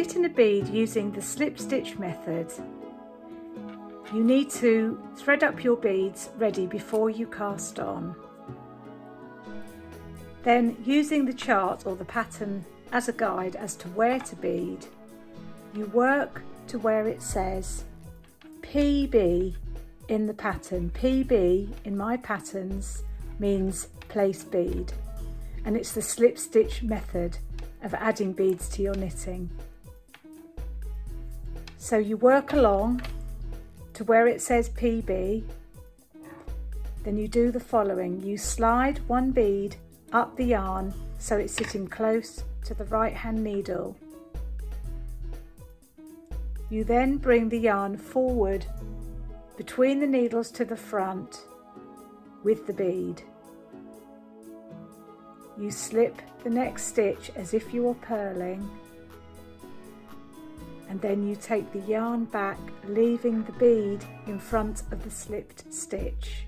knitting a bead using the slip stitch method, you need to thread up your beads ready before you cast on. Then, using the chart or the pattern as a guide as to where to bead, you work to where it says PB in the pattern. PB in my patterns means place bead, and it's the slip stitch method of adding beads to your knitting. So you work along to where it says PB, then you do the following. You slide one bead up the yarn so it's sitting close to the right hand needle. You then bring the yarn forward between the needles to the front with the bead. You slip the next stitch as if you were purling, and then you take the yarn back, leaving the bead in front of the slipped stitch.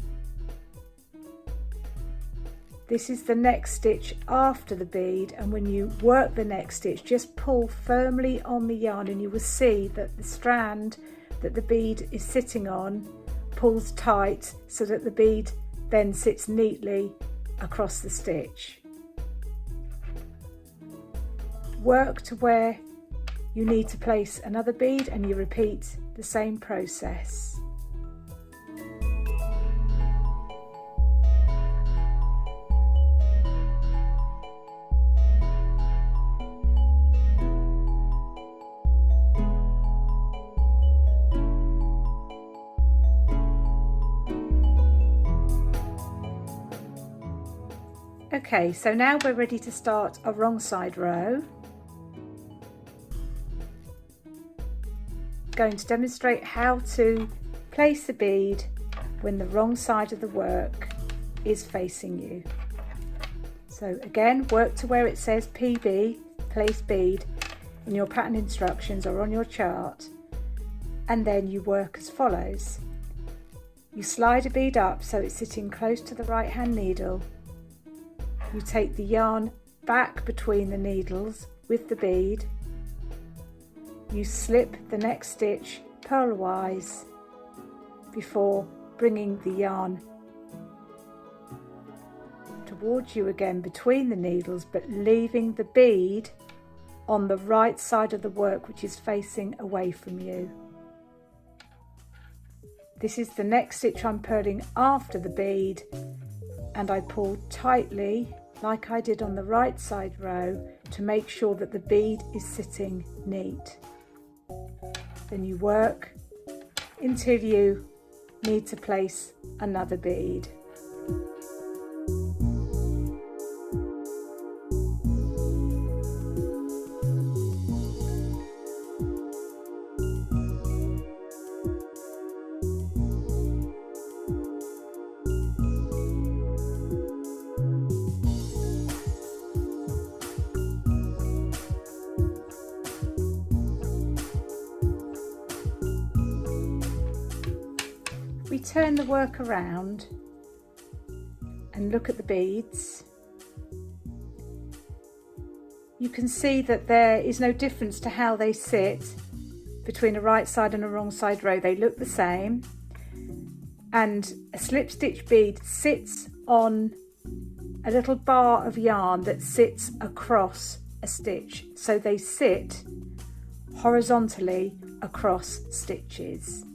This is the next stitch after the bead, and when you work the next stitch, just pull firmly on the yarn and you will see that the strand that the bead is sitting on pulls tight so that the bead then sits neatly across the stitch. Work to where you need to place another bead and you repeat the same process. Okay, so now we're ready to start a wrong side row. Going to demonstrate how to place the bead when the wrong side of the work is facing you. So again, work to where it says PB, place bead, in your pattern instructions or on your chart, and then you work as follows. You slide a bead up so it's sitting close to the right hand needle. You take the yarn back between the needles with the bead. You slip the next stitch purlwise before bringing the yarn towards you again between the needles, but leaving the bead on the right side of the work, which is facing away from you. This is the next stitch I'm purling after the bead, and I pull tightly like I did on the right side row to make sure that the bead is sitting neat. Then you work until you need to place another bead. We turn the work around and look at the beads. You can see that there is no difference to how they sit between a right side and a wrong side row. They look the same, and a slip stitch bead sits on a little bar of yarn that sits across a stitch, so they sit horizontally across stitches.